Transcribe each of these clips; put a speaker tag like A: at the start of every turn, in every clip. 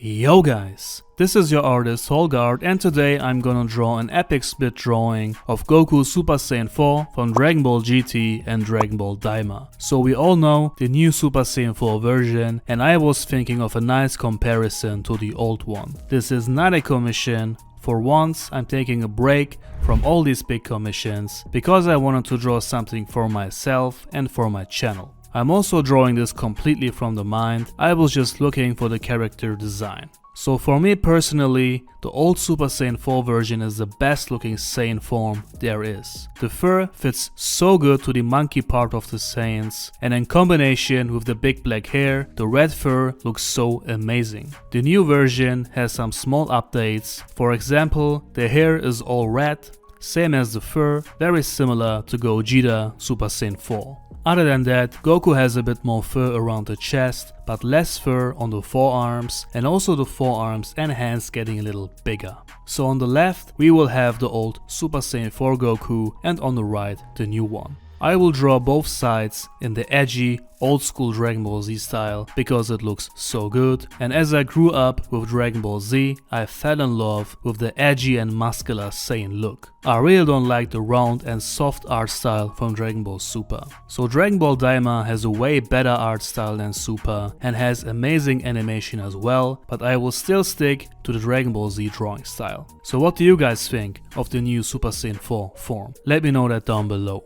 A: Yo guys, this is your artist Tolg, and today I'm gonna draw an epic split drawing of Goku Super Saiyan 4 from Dragon Ball GT and Dragon Ball Daima. So we all know the new Super Saiyan 4 version, and I was thinking of a nice comparison to the old one. This is not a commission. For once, I'm taking a break from all these big commissions because I wanted to draw something for myself and for my channel. I'm also drawing this completely from the mind. I was just looking for the character design. So for me personally, the old Super Saiyan 4 version is the best looking Saiyan form there is. The fur fits so good to the monkey part of the Saiyans, and in combination with the big black hair, the red fur looks so amazing. The new version has some small updates. For example, the hair is all red, same as the fur, very similar to Gogeta Super Saiyan 4. Other than that, Goku has a bit more fur around the chest, but less fur on the forearms, and also the forearms and hands getting a little bigger. So on the left, we will have the old Super Saiyan 4 Goku, and on the right, the new one. I will draw both sides in the edgy, old school Dragon Ball Z style because it looks so good, and as I grew up with Dragon Ball Z, I fell in love with the edgy and muscular Saiyan look. I really don't like the round and soft art style from Dragon Ball Super. So Dragon Ball Daima has a way better art style than Super and has amazing animation as well, but I will still stick to the Dragon Ball Z drawing style. So what do you guys think of the new Super Saiyan 4 form? Let me know that down below.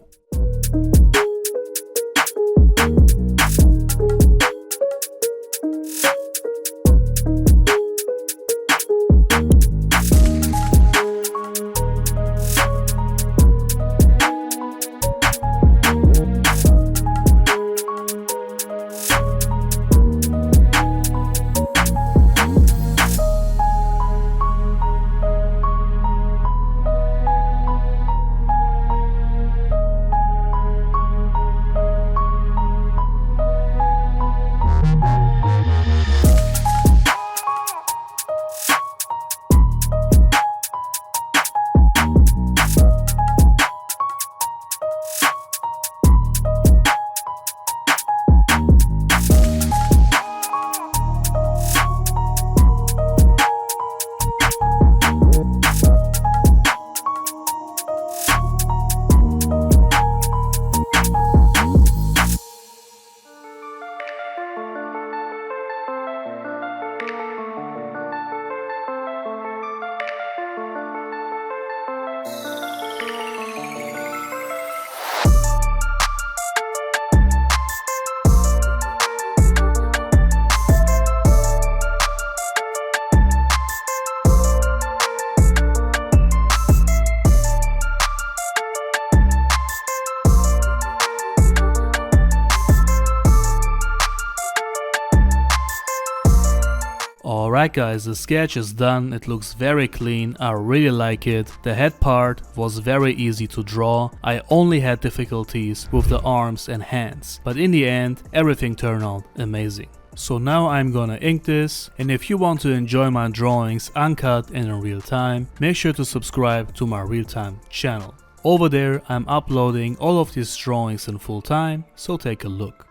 A: Alright guys, the sketch is done, it looks very clean, I really like it. The head part was very easy to draw, I only had difficulties with the arms and hands, but in the end everything turned out amazing. So now I'm gonna ink this, and if you want to enjoy my drawings uncut and in real time, make sure to subscribe to my real time channel. Over there I'm uploading all of these drawings in full time, so take a look.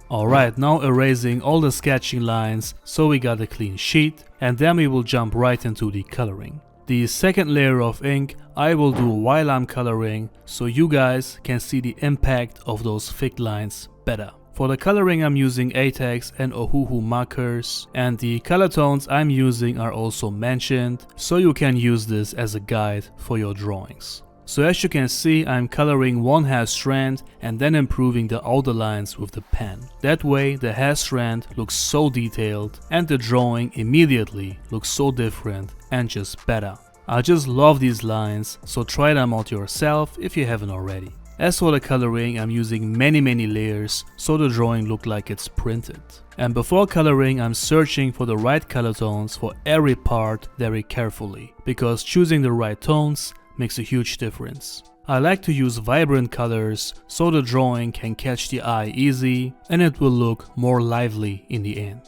A: Alright, now erasing all the sketching lines so we got a clean sheet, and then we will jump right into the coloring. The second layer of ink I will do while I'm coloring so you guys can see the impact of those thick lines better. For the coloring I'm using Arrtx and Ohuhu markers, and the color tones I'm using are also mentioned, so you can use this as a guide for your drawings. So as you can see, I'm coloring one hair strand and then improving the outer lines with the pen. That way the hair strand looks so detailed and the drawing immediately looks so different and just better. I just love these lines, so try them out yourself if you haven't already. As for the coloring, I'm using many layers so the drawing look like it's printed. And before coloring, I'm searching for the right color tones for every part very carefully, because choosing the right tones makes a huge difference. I like to use vibrant colors so the drawing can catch the eye easy and it will look more lively in the end.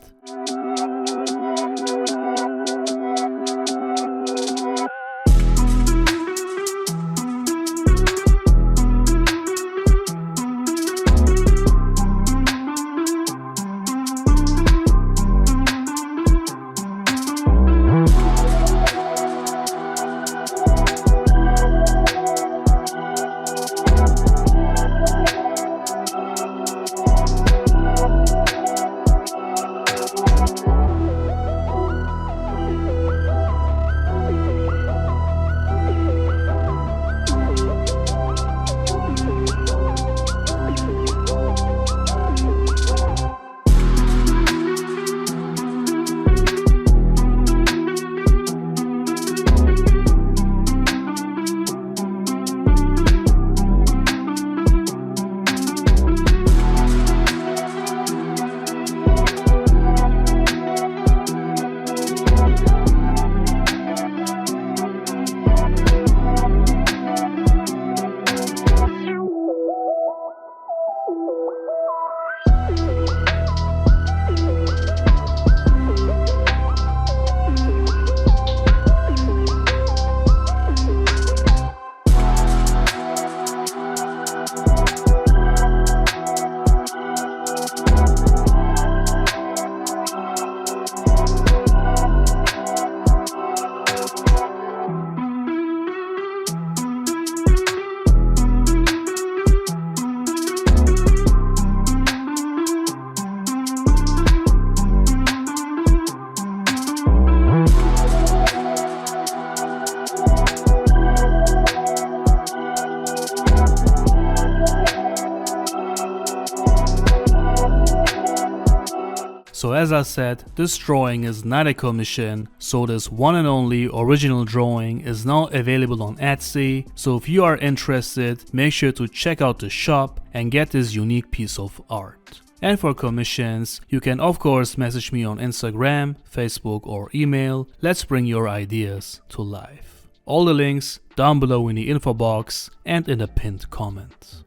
A: So as I said, this drawing is not a commission, so this one and only original drawing is now available on Etsy, so if you are interested, make sure to check out the shop and get this unique piece of art. And for commissions, you can of course message me on Instagram, Facebook or email. Let's bring your ideas to life. All the links down below in the info box and in the pinned comment.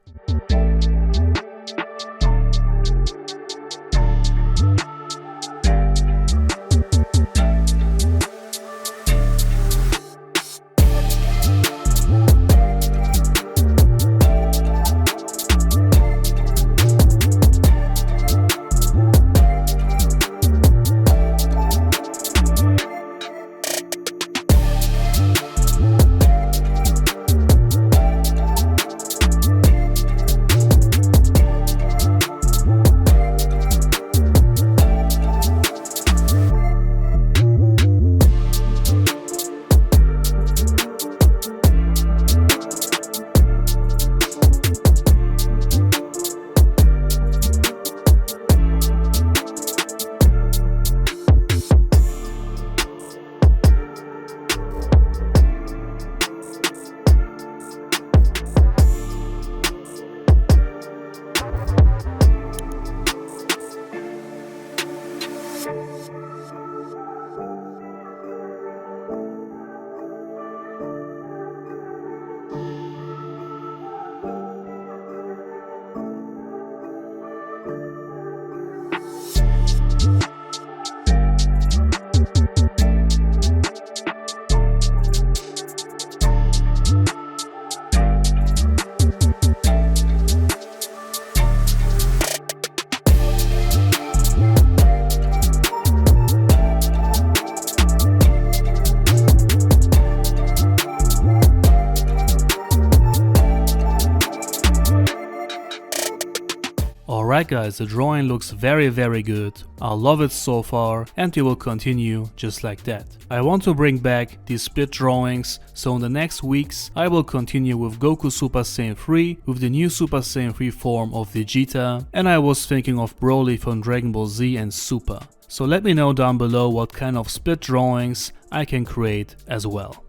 A: Alright guys, the drawing looks very good. I love it so far and it will continue just like that. I want to bring back these split drawings, so in the next weeks I will continue with Goku Super Saiyan 3 with the new Super Saiyan 3 form of Vegeta, and I was thinking of Broly from Dragon Ball Z and Super. So let me know down below what kind of split drawings I can create as well.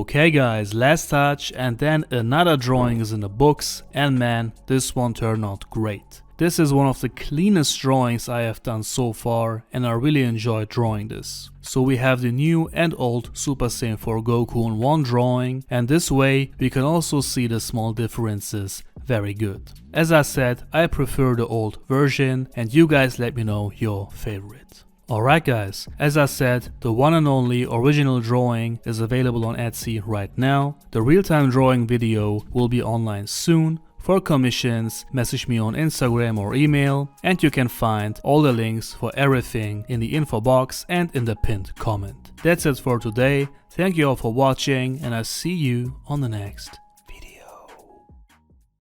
A: Okay guys, last touch, and then another drawing is in the books, and man, this one turned out great. This is one of the cleanest drawings I have done so far, and I really enjoyed drawing this. So we have the new and old Super Saiyan 4 Goku in one drawing, and this way we can also see the small differences very good. As I said, I prefer the old version, and you guys let me know your favorite. Alright guys, as I said, the one and only original drawing is available on Etsy right now. The real-time drawing video will be online soon. For commissions, message me on Instagram or email, and you can find all the links for everything in the info box and in the pinned comment. That's it for today. Thank you all for watching, and I'll see you on the next